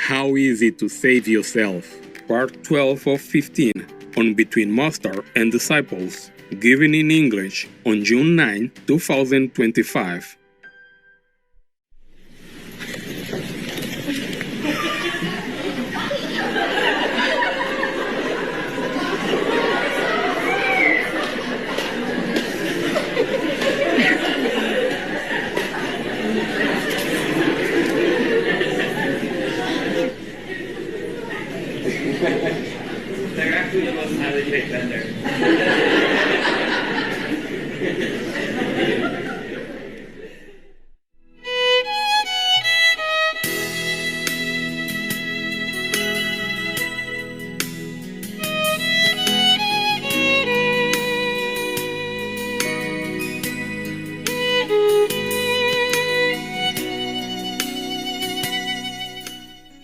How Easy to Save Yourself, Part 12 of 15, on Between Master and Disciples, given in English on June 9, 2025. They're actually the most highly paid vendor.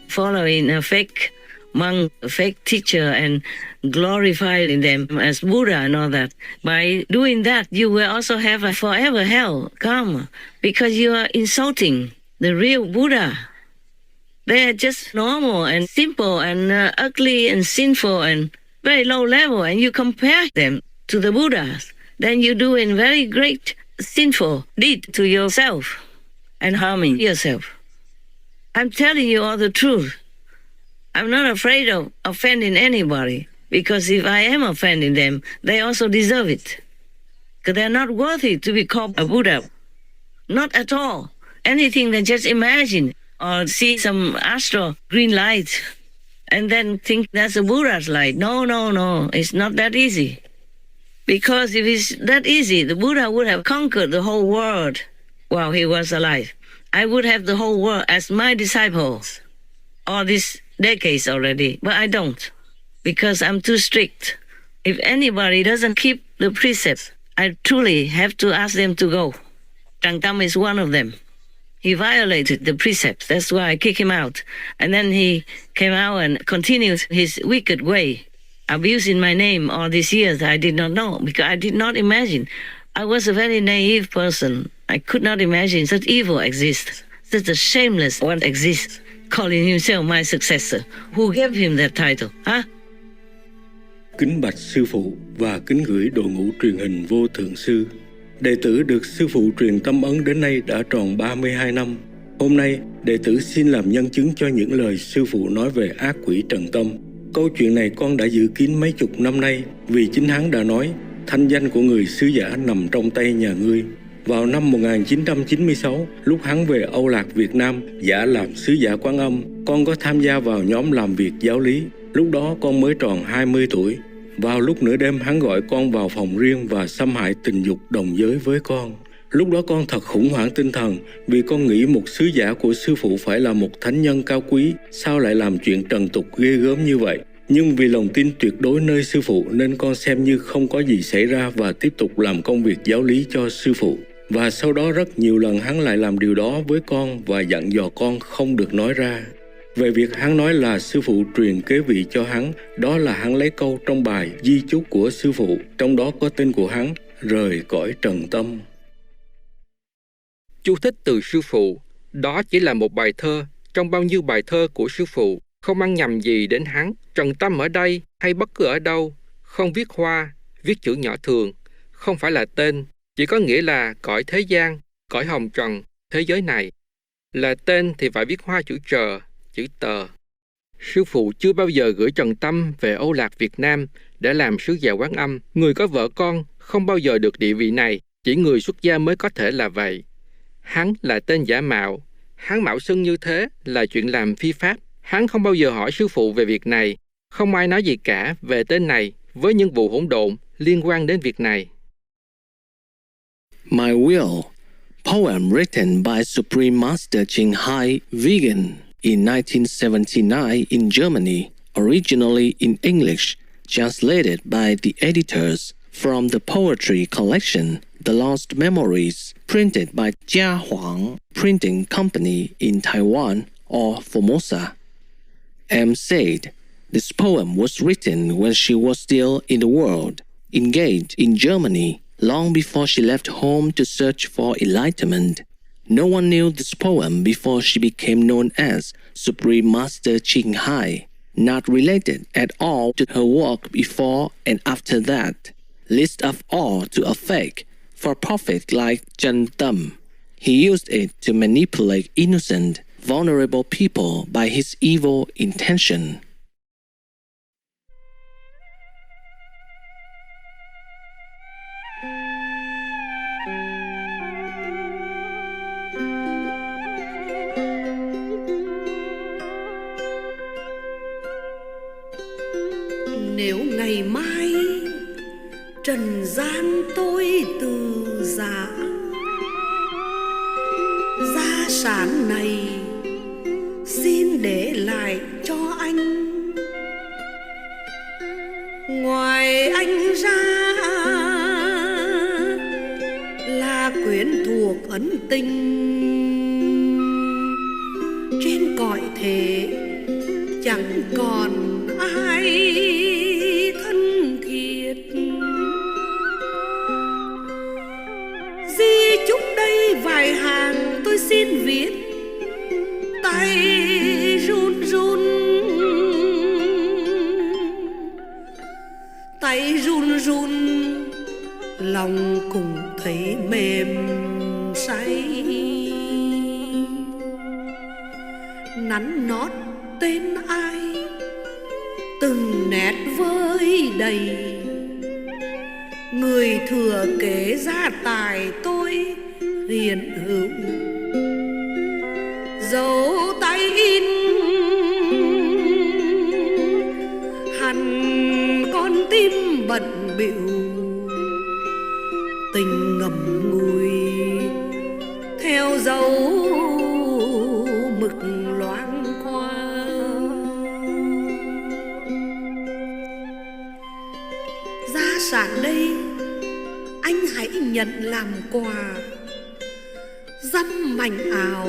Following a fake monk, a fake teacher, and glorifying them as Buddha and all that. By doing that, you will also have a forever hell karma, because you are insulting the real Buddha. They are just normal and simple and ugly and sinful and very low level, and you compare them to the Buddhas. Then you're doing very great sinful deed to yourself and harming yourself. I'm telling you all the truth. I'm not afraid of offending anybody, because if I am offending them, they also deserve it. Because they're not worthy to be called a Buddha. Not at all. Anything they just imagine or see some astral green light and then think that's a Buddha's light. No. It's not that easy. Because if it's that easy, the Buddha would have conquered the whole world while he was alive. I would have the whole world as my disciples all these decades already, but I don't, because I'm too strict. If anybody doesn't keep the precepts, I truly have to ask them to go. Tràng Tâm is one of them. He violated the precepts, that's why I kicked him out. And then he came out and continued his wicked way, abusing my name all these years. I did not know, because I did not imagine. I was a very naive person. I could not imagine such evil exists, such a shameless one exists, calling himself my successor. Who gave him that title, huh? Kính bạch sư phụ và kính gửi đội ngũ truyền hình vô thượng sư. Đệ tử được sư phụ truyền tâm ấn đến nay đã tròn 32 năm. Hôm nay, đệ tử xin làm nhân chứng cho những lời sư phụ nói về ác quỷ Trần Tâm. Câu chuyện này con đã giữ kín mấy chục năm nay, vì chính hắn đã nói, thanh danh của người sứ giả nằm trong tay nhà ngươi. Vào năm 1996, lúc hắn về Âu Lạc Việt Nam giả làm sứ giả Quán Âm, con có tham gia vào nhóm làm việc giáo lý. Lúc đó con mới tròn 20 tuổi. Vào lúc nửa đêm hắn gọi con vào phòng riêng và xâm hại tình dục đồng giới với con. Lúc đó con thật khủng hoảng tinh thần, vì con nghĩ một sứ giả của sư phụ phải là một thánh nhân cao quý, sao lại làm chuyện trần tục ghê gớm như vậy. Nhưng vì lòng tin tuyệt đối nơi sư phụ nên con xem như không có gì xảy ra và tiếp tục làm công việc giáo lý cho sư phụ. Và sau đó rất nhiều lần hắn lại làm điều đó với con và dặn dò con không được nói ra. Về việc hắn nói là sư phụ truyền kế vị cho hắn, đó là hắn lấy câu trong bài di chúc của sư phụ, trong đó có tên của hắn, rời cõi Trần Tâm. Chú thích từ sư phụ, đó chỉ là một bài thơ trong bao nhiêu bài thơ của sư phụ, không mang nhầm gì đến hắn. Trần Tâm ở đây hay bất cứ ở đâu, không viết hoa, viết chữ nhỏ thường, không phải là tên, chỉ có nghĩa là cõi thế gian, cõi hồng trần, thế giới này. Là tên thì phải viết hoa chữ trờ, chữ tờ. Sư phụ chưa bao giờ gửi Trần Tâm về Âu Lạc Việt Nam để làm sứ giả Quán Âm. Người có vợ con không bao giờ được địa vị này, chỉ người xuất gia mới có thể là vậy. Hắn là tên giả mạo, hắn mạo xưng như thế là chuyện làm phi pháp. Hắn không bao giờ hỏi sư phụ về việc này, không ai nói gì cả về tên này với những vụ hỗn độn liên quan đến việc này. My Will, poem written by Supreme Master Ching Hai Vegan in 1979 in Germany, originally in English, translated by the editors from the poetry collection The Lost Memories, printed by Jia Huang Printing Company in Taiwan or Formosa. M said, this poem was written when she was still in the world, engaged in Germany, long before she left home to search for enlightenment. No one knew this poem before she became known as Supreme Master Ching Hai, not related at all to her work before and after that. Least of all to a fake, for prophet like Chân Tâm. He used it to manipulate innocent, vulnerable people by his evil intention. Nếu ngày mai trần gian tôi từ giã, gia sản này xin để lại cho anh. Ngoài anh ra là quyến thuộc ân tình, trên cõi thế chẳng còn ai thân thiết. Di chúc đây vài hàng tôi xin viết, tay run run, tay run run, lòng cũng thấy mềm say. Nắn nót tên ai từng nét vơi đầy, người thừa kế gia tài tôi hiện hữu. Dấu tay in hằn con tim bận bịu, tình ngậm ngùi theo dấu mực loáng qua. Gia sản đây anh hãy nhận làm quà, dăm mảnh áo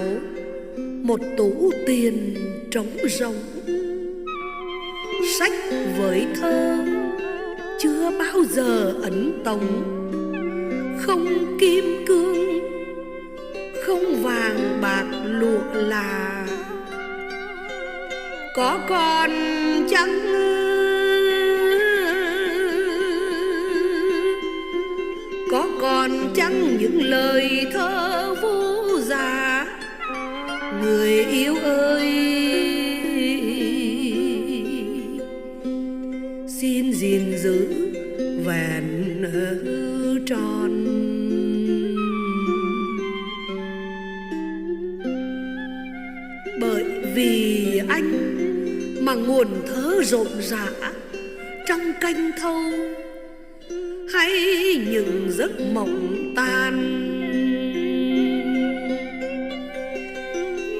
một tủ tiền trống rỗng. Sách với thơ chưa bao giờ ấn tống, không kim cương, không vàng bạc lụa là. Có còn chăng có còn chăng những lời thơ vô giá, người yêu ơi xin gìn giữ vẹn tròn. Bởi vì anh mà nguồn thơ rộn rã trong canh thâu, hay những giấc mộng tan,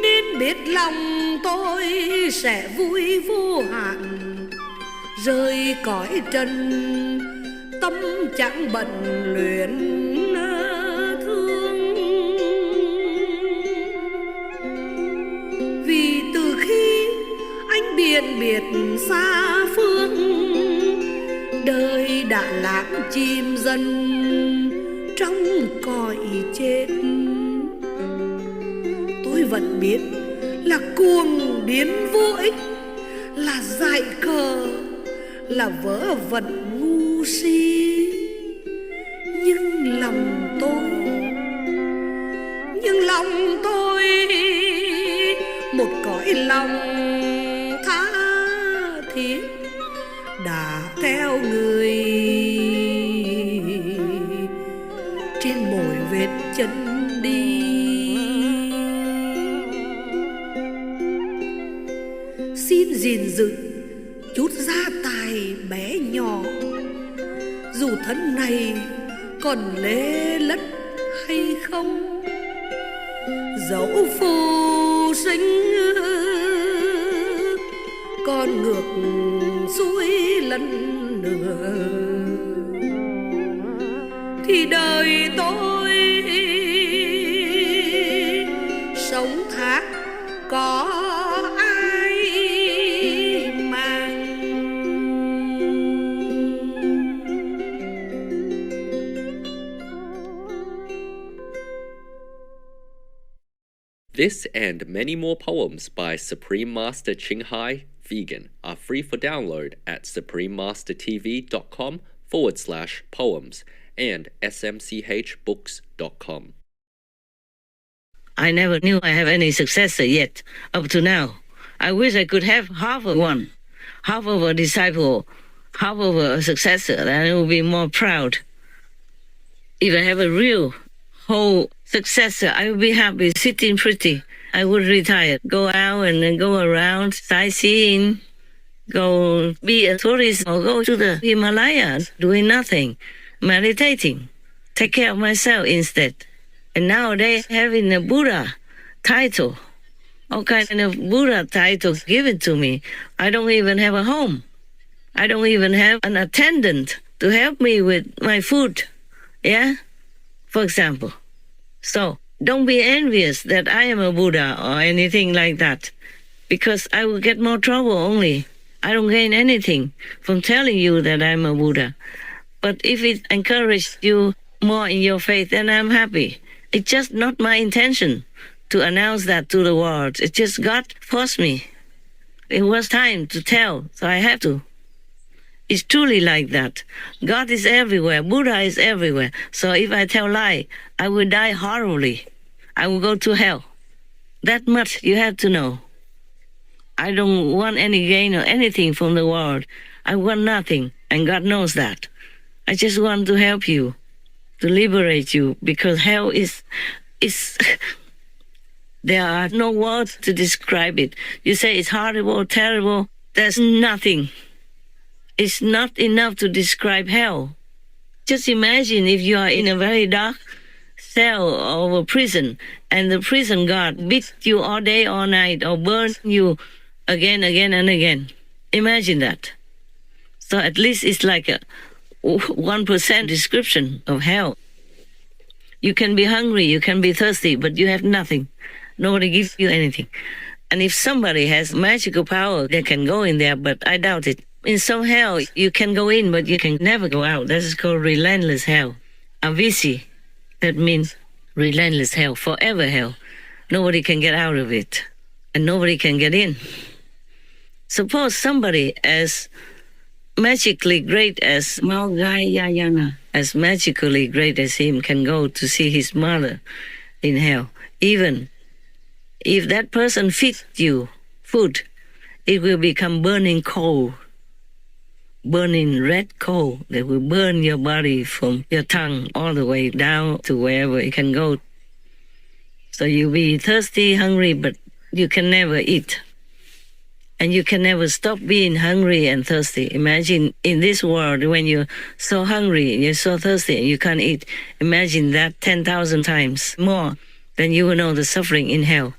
nên biết lòng tôi sẽ vui vô hạn. Rời cõi trần tâm chẳng bận luyện thương, vì từ khi anh biệt biệt xa phương, đời đã lãng chìm dần trong cõi chết. Tôi vẫn biết là cuồng điên vô ích, là dại khờ, là vớ vẩn ngu si. Nhưng lòng tôi một cõi lòng tha thiết đã theo người trên mỗi vết chân đi. Xin gìn giữ chút gia tài bé nhỏ, dù thân này còn lê lất hay không. Dẫu phù sinh còn ngược xuôi lần nữa, thì đời tôi sống thác có This and many more poems by Supreme Master Ching Hai, Vegan, are free for download at suprememastertv.com/poems and smchbooks.com. I never knew I have any successor yet, up to now. I wish I could have half of one, half of a disciple, half of a successor, then I would be more proud. If I have a real whole successor, I would be happy, sitting pretty. I would retire, go out and then go around, sightseeing, go be a tourist or go to the Himalayas, doing nothing, meditating, take care of myself instead. And nowadays, having a Buddha title, all kind of Buddha titles given to me. I don't even have a home. I don't even have an attendant to help me with my food, yeah, for example. So don't be envious that I am a Buddha or anything like that, because I will get more trouble only. I don't gain anything from telling you that I'm a Buddha. But if it encourages you more in your faith, then I'm happy. It's just not my intention to announce that to the world. It's just God forced me. It was time to tell, so I have to. It's truly like that. God is everywhere. Buddha is everywhere. So if I tell lie, I will die horribly. I will go to hell. That much you have to know. I don't want any gain or anything from the world. I want nothing, and God knows that. I just want to help you, to liberate you, because hell is there are no words to describe it. You say it's horrible, terrible. There's nothing. It's not enough to describe hell. Just imagine if you are in a very dark cell of a prison and the prison guard beats you all day, all night, or burns you again and again. Imagine that. So at least it's like a 1% description of hell. You can be hungry, you can be thirsty, but you have nothing. Nobody gives you anything. And if somebody has magical power, they can go in there, but I doubt it. In some hell, you can go in, but you can never go out. That is called relentless hell. Avisi, that means relentless hell, forever hell. Nobody can get out of it, and nobody can get in. Suppose somebody as magically great as Maugayayana, as magically great as him, can go to see his mother in hell. Even if that person feeds you food, it will become burning coal, burning red coal that will burn your body from your tongue all the way down to wherever it can go. So you'll be thirsty, hungry, but you can never eat. And you can never stop being hungry and thirsty. Imagine in this world when you're so hungry and you're so thirsty and you can't eat. Imagine that 10,000 times more, then you will know the suffering in hell.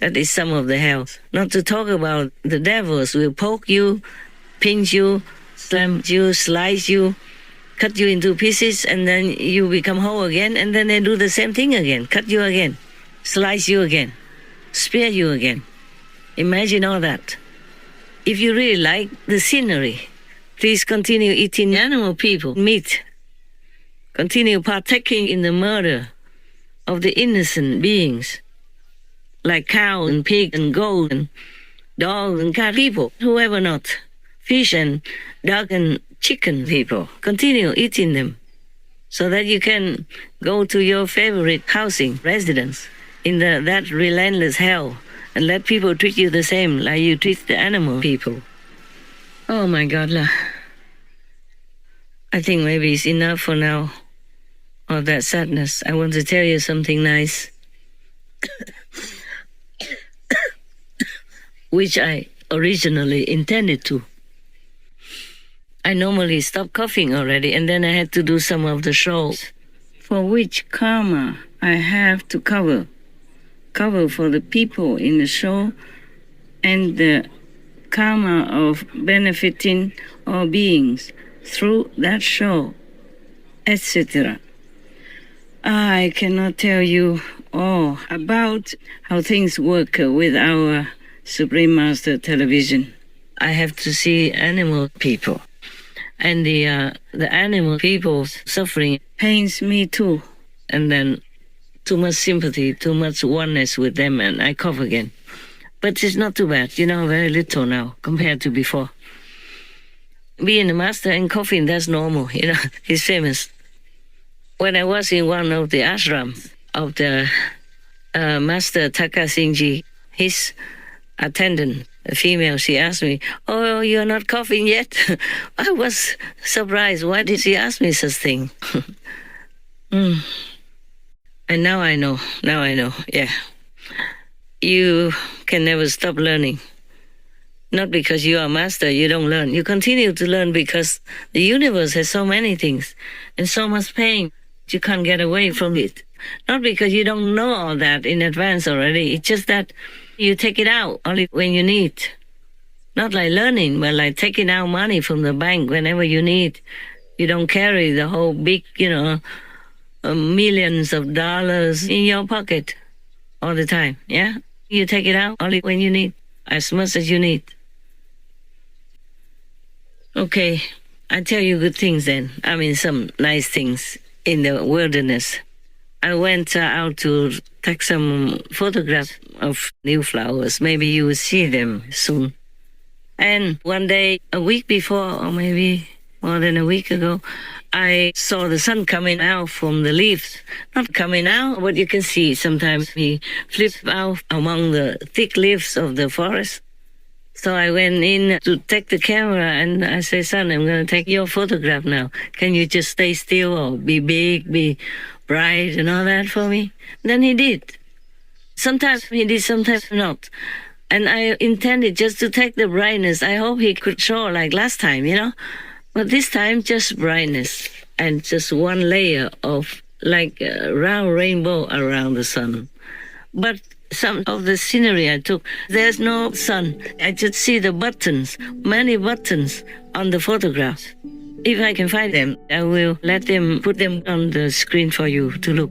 That is some of the hell. Not to talk about the devils will poke you, pinch you, slam you, slice you, cut you into pieces, and then you become whole again, and then they do the same thing again. Cut you again, slice you again, spear you again. Imagine all that. If you really like the scenery, please continue eating animal people, meat. Continue partaking in the murder of the innocent beings, like cow and pig and goat and dog and cat people, whoever not, fish and duck and chicken people. Continue eating them so that you can go to your favorite housing, residence, in that relentless hell, and let people treat you the same like you treat the animal people. Oh my God, I think maybe it's enough for now of that sadness. I want to tell you something nice, which I originally intended to. I normally stop coughing already, and then I had to do some of the shows, for which karma I have to cover for the people in the show, and the karma of benefiting all beings through that show, etc. I cannot tell you all about how things work with our Supreme Master Television. I have to see animal people, and the animal people's suffering pains me too. And then too much sympathy, too much oneness with them, and I cough again. But it's not too bad, very little now compared to before. Being a master and coughing, that's normal, he's famous. When I was in one of the ashrams of the Master Takasingji, his attendant, a female, she asked me, "Oh, you're not coughing yet?" I was surprised. Why did she ask me such thing? And now I know, yeah. You can never stop learning. Not because you are a master, you don't learn. You continue to learn because the universe has so many things and so much pain. You can't get away from it. Not because you don't know all that in advance already. It's just that you take it out only when you need. Not like learning, but like taking out money from the bank whenever you need. You don't carry the whole big, millions of dollars in your pocket all the time, yeah? You take it out only when you need, as much as you need. Okay, I tell you good things then. I mean, some nice things in the wilderness. I went out to take some photographs of new flowers. Maybe you will see them soon. And one day, a week before, or maybe more than a week ago, I saw the sun coming out from the leaves. Not coming out, but you can see sometimes he flips out among the thick leaves of the forest. So I went in to take the camera and I said, "Son, I'm going to take your photograph now. Can you just stay still or be big, be bright and all that for me?" Then he did. Sometimes he did, sometimes not. And I intended just to take the brightness. I hope he could show like last time, But this time, just brightness and just one layer of like a round rainbow around the sun. But some of the scenery I took, there's no sun. I just see the buttons, many buttons on the photograph. If I can find them, I will put them on the screen for you to look.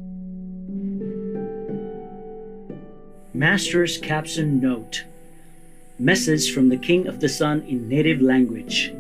Master's caption note. Message from the King of the Sun in native language.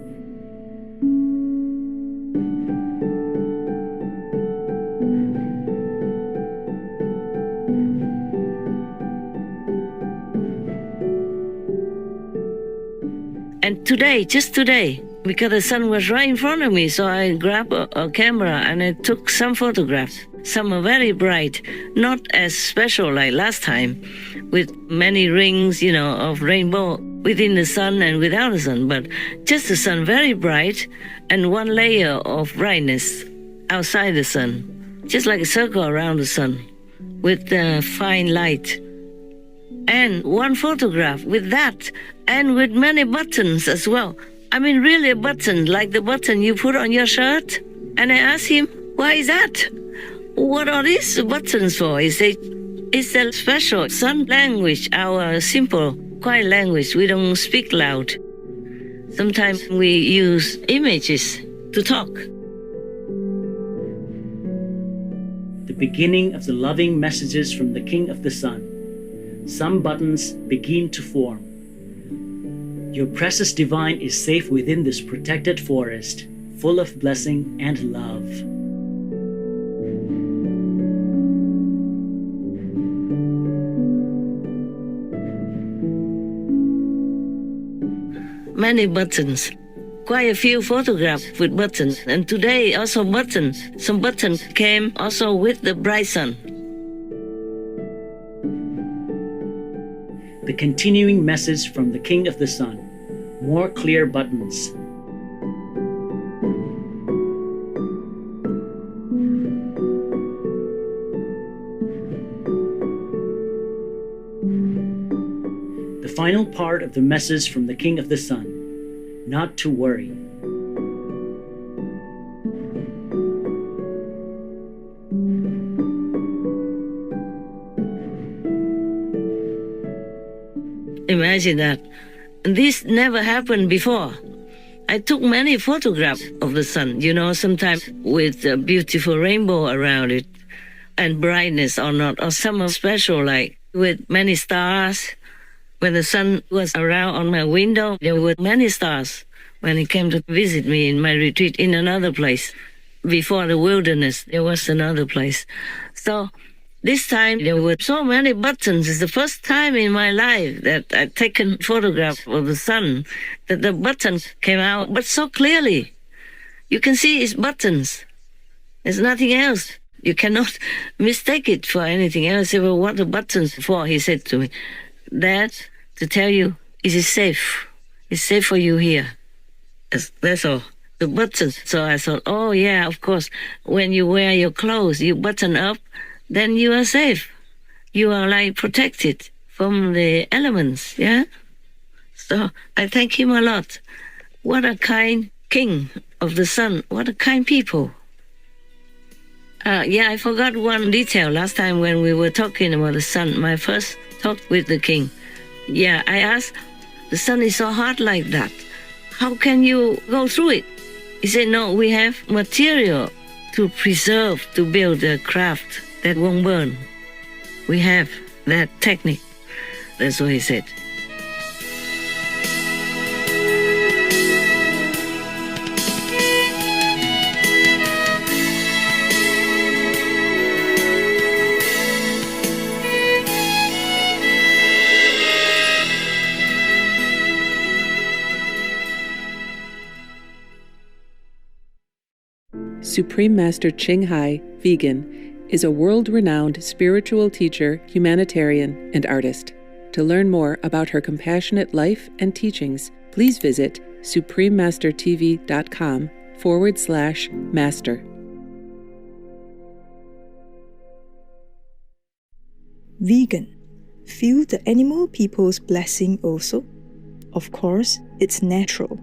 And today, just today, because the sun was right in front of me, so I grabbed a camera and I took some photographs. Some are very bright, not as special like last time, with many rings, of rainbow within the sun and without the sun, but just the sun very bright and one layer of brightness outside the sun, just like a circle around the sun with fine light. And one photograph with that and with many buttons as well. I mean, really a button, like the button you put on your shirt. And I asked him, "Why is that? What are these buttons for?" He said, "It's a special sun language, our simple, quiet language. We don't speak loud. Sometimes we use images to talk." The beginning of the loving messages from the King of the Sun. Some buttons begin to form. Your precious divine is safe within this protected forest, full of blessing and love. Many buttons. Quite a few photographs with buttons. And today also buttons. Some buttons came also with the bright sun. The continuing message from the King of the Sun. More clear buttons. The final part of the message from the King of the Sun. Not to worry. Imagine that. This never happened before. I took many photographs of the sun, sometimes with a beautiful rainbow around it and brightness or not, or some special like with many stars. When the sun was around on my window, there were many stars. When he came to visit me in my retreat in another place, before the wilderness, there was another place. So This time there were so many buttons. It's the first time in my life that I've taken photographs of the sun, that the buttons came out, but so clearly. You can see it's buttons. There's nothing else. You cannot mistake it for anything else. I said, well, what are buttons for? He said to me, Dad, to tell you, it is safe. It's safe for you here. That's all. The buttons. So I thought, oh yeah, of course, when you wear your clothes, you button up, then you are safe. You are like protected from the elements, yeah? So I thank him a lot. What a kind king of the sun. What a kind people. I forgot one detail last time when we were talking about the sun, my first talk with the king. Yeah, I asked, the sun is so hot like that. How can you go through it? He said, no, we have material to preserve, to build a craft that won't burn. We have that technique. That's what he said. Supreme Master Ching Hai, vegan, is a world-renowned spiritual teacher, humanitarian, and artist. To learn more about her compassionate life and teachings, please visit suprememastertv.com/master. Vegan. Feel the animal people's blessing also? Of course, it's natural.